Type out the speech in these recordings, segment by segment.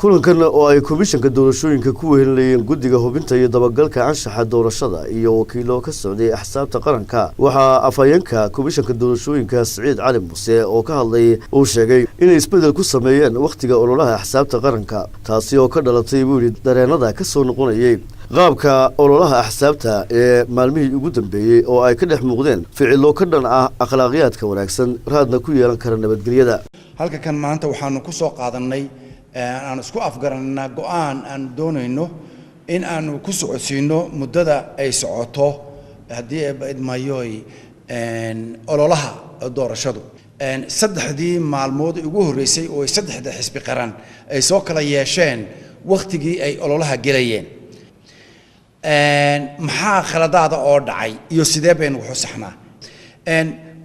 kulankan oo ay komishanka doorashooyinka ku wehelinayeen guddiga hubinta iyo dabagalka anshaxa doorashada iyo wakiilo ka socday axsaabta qaranka waxaa afhayeenka komishanka doorashooyinka Siciid Cali Muuse oo ka hadlay uu sheegay inay isbedel ku sameeyeen waqtiga ololaha axsaabta qaranka taasi oo ka dhalatay buu yiri dareenada ka soo noqonayay qaabka ololaha axsaabta ee maalmihii ugu dambeeyay oo ay ka dhex muuqdeen ficilo ka dhan ah akhlaaqiyadka wanaagsan raadna ku yeelan kara nabadgelyada halka kan maanta waxaanu ku soo qaadanay aan isku afgaranna go'aan aan doonayno in aanu ku socodsiino muddada ay socoto haddii ay idmayoy ololaha doorashadu saddexdii maalmood ugu horeysay oo saddexda xisbi qaran ay soo kala yeesheen waqtigii ay ololaha galayeen maxaa khaladaada oo dhacay iyo sidee baynu wax u saxnaa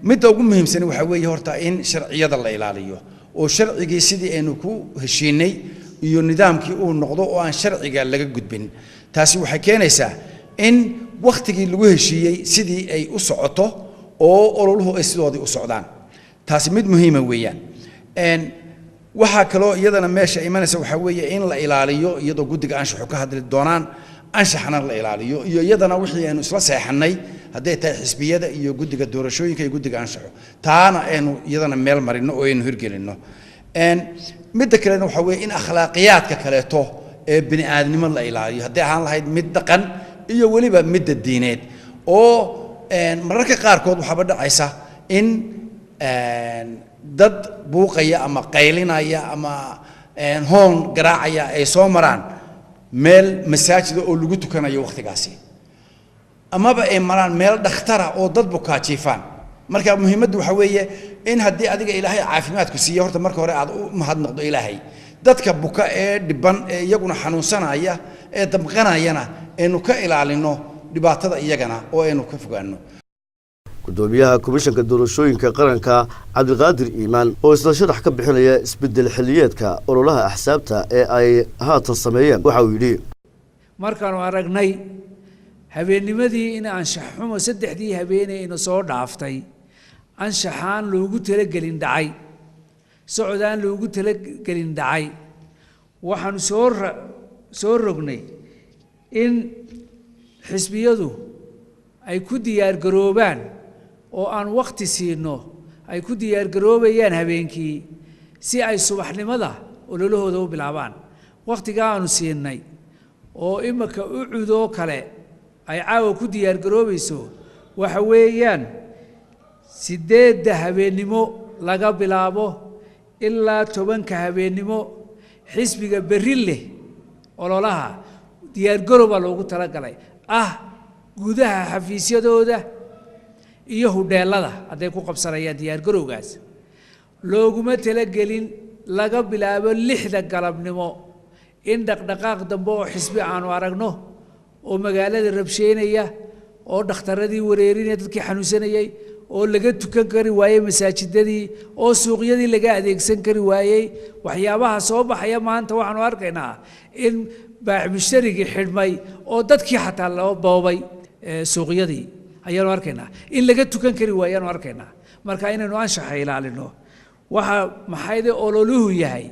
midda ugu muhiimsan waxa weeye horta in sharciyada la ilaaliyo oo sharcigii sidii aynu ku heshiinay iyo nidaamkii uu noqdo oo aan sharciga laga gudbin taasi waxay keenaysaa in waqtigii lagu heshiiyay sidii ay u socoto oo ololuhu ay sidoodii u socdaan taasi mid muhiim ah weeyaan waxa kale iyadana meesha imanaysa waxa weeye in la ilaaliyo iyadoo guddiga anshaxu ka hadli doonaan anshaxna la ilaaliyo iyo iyadana wixii aynu isla seexanay haday tahay xisbiyada iyo guddiga doorashooyinka iyo guddiga anshaxu taana aynu iyadana meel marino oo aynu hirgelino midda kale waxa weeye in akhlaaqiyadka kaleeto ee bini aadnimo la ilaaliyo haday ahaan lahayd mid dhaqan iyo waliba mid diineed oo mararka qaar kood waxa dhacaysa in dad buuqaya ama qaylinaya ama hoon garaacaya ay soo maraan meel masaajid oo lagu tukanayo waqtigaasi amaba ay maraan meel dhaqtara oo dad bukaajifaan marka muhiimaddu waxa weeye in haddii adiga ilaahay caafimaad ku siiyo horta marka hore aad u mahadnaqdo ilaahay dadka buka ee dhiban ee iyaguna xanuunsanaya ee damqanayana aynu ka ilaalino dhibaatada iyagana oo aynu ka fogaano gudoomiyaha komishanka doorashooyinka qaranka Cabdiqaadir Iimaan oo isla sharax ka bixinaya isbedel xilliyeedka ololaha axsaabta ee ay haatan sameeyeen waxa uu yiri markaan aragnay habeennimadii in anshax xumo saddexdii habeenay in soo dhaaftay anshaxaan loogu talagelin dhacay socodaan loogu talagelin dhacay waxaan soo rognay in xisbiyadu ay ku diyaar garoobaan oo aan waqti siino ay ku diyaar garoobayaan habeenkii si ay subaxnimada ololahooda u bilaabaan waqtiga aanu siinay oo imaka u cudo kale ay caawa ku diyaar garoobayso waxa weeyaan 8 habeenimo laga bilaabo ilaa 10 habeenimo xisbiga berille ololaha diyaar garooba loogu talagalay gudaha xafiisyadooda iyo hudheelada haday ku qabsanayaan diyaar garowgaas looguma talagelin laga bilaabo 6 galabnimo in dhaqdhaqaaq dambe oo xisbi aanu aragno oo magaalada rabsheynaya oo dhakhtaradii wareerinaya dadkii xanuunsanayay oo laga tukan kari waayay masaajidadii oo suuqyadii laga adeegsan kari waayay waxyaabaha soo baxaya maanta waxaanu arkaynaa in baax mushtariga xidhmay oo dadkii xataa loo boobay suuqyadii ayaanu arkaynaa in laga tukan kari waayaanu arkaynaa marka inaynu anshaxa ilaalino waxa maxayde ololuhu yahay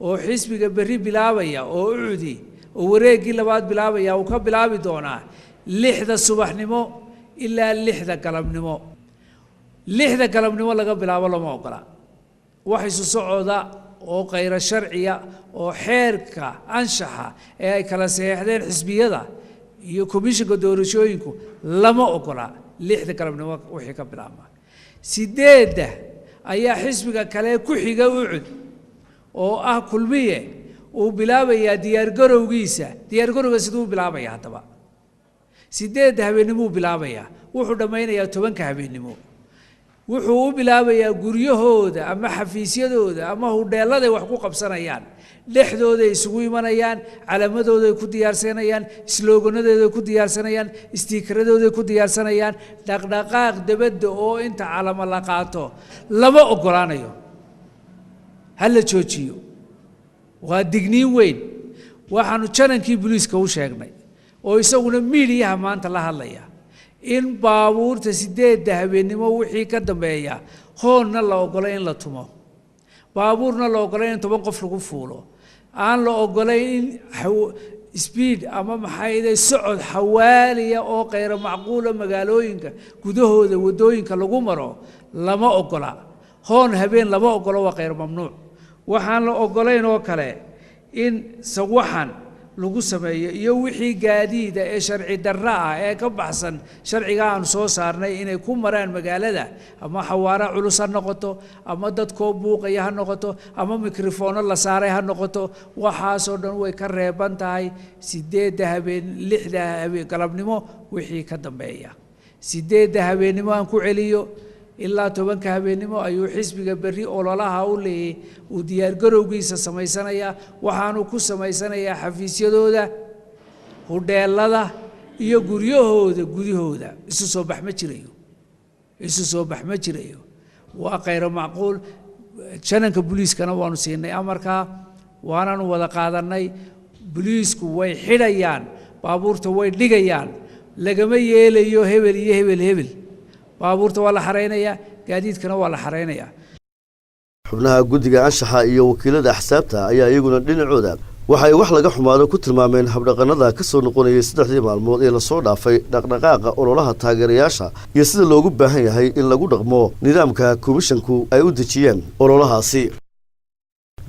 oo xisbiga berri bilaabaya oo ucudi oo wareegii labaad bilaabaya uu ka bilaabi doonaa 6 subaxnimo ilaa 6 galabnimo 6 galabnimo laga bilaabo lama ogola wax isu socda oo qayr sharciya oo xeerka anshaxa ee ay kala saxeexdeen xisbiyada iyo komishanka doorashooyinku lama ogola 6 galabnimo wixii ka bilaabma 8 ayaa xisbiga kale ku xiga ucud oo kulmiye uu bilaabaya diyaar garowga sidoo bilaabaya hadaba 8 habeenimo bilaabaya wuxuu dhameynaya 10 habeenimo wuxuu u bilaabayaa guryahooda ama xafiisyadooda ama hudheelada wax ku qabsanayaan dhexdooda isugu imanayaan calaamadooda ku diyaarsanayaan sloganadooda ku diyaarsanayaan stiikeradooda ku diyaarsanayaan dhaqdhaqaaq dabadda oo inta calama la qaato lama ogolaanayo hal joojiyo waa digniin weyn waxaanu janankii booliiska u sheegnay oo isaguna miidiyaha maanta la hadlaya in baabuurta 8 habeenimo wixii ka dambeeya hoonna la ogolay in la tumo baabuurna la ogolay in 10 qof lagu fuulo aan la ogolayn in speed ama maxay socod xawaaliya oo qayr macquula magaalooyinka gudahooda wadooyinka lagu maro lama ogola hoon habeen lama ogola waa qayr mamnuuc waxaan la ogolayn oo kale in sawaxan lagu sameeyo iyo wixii gaadiida ee sharci darra ah ee ka baxsan sharciga aan soo saarnay inay ku maraan magaalada ama xawaara culus ha noqoto ama dadkoo buuqaya ha noqoto ama mikrofoono la saaray ha noqoto waxaasoo dhan way ka reeban tahay 8 habeen 6 habeen galabnimo wixii ka dambeeya 8 habeenimo aan ku celiyo ilaa 10 habeenimo ayuu xisbiga berri ololaha u leeyay uu diyaar garowgiisa samaysanaya waxaanu ku samaysanayaa xafiisyadooda hudheelada iyo guryahooda gudahooda isu soo bax ma jirayo waa qayr macquul jananka booliiskana waanu siinay amarka waanaanu wada qaadanay booliisku way xidhayaan baabuurta way dhigayaan lagama yeelayo hebel iyo hebel baabuurta waa la xareynaya gaadiidkana waa la xareynaya xubnaha guddiga anshaxa iyo wakiilada axsaabta ayaa iyaguna dhinacooda waxay wax laga xumaado ku tilmaameen habdhaqanada ka soo noqonayay 3 maalmood ee la soo dhaafay dhaqdhaqaaqa ololaha taageerayaasha iyo sida loogu baahan yahay in lagu dhaqmo nidaamka komishanku ay u dejiyeen ololahaasi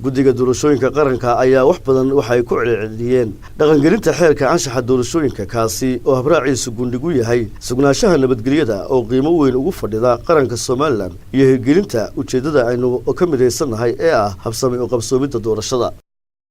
guddiga doorashooyinka qaranka ayaa wax badan waxay ku celceliyeen dhaqangelinta xeerka anshaxa doorashooyinka kaasi oo habraaciisu gundhigu yahay sugnaanshaha nabadgelyada oo qiimo weyn ugu fadhida qaranka Soomaaliland iyo hirgelinta ujeedada aynu ka midaysannahay ee ah habsami u qabsoomidda doorashada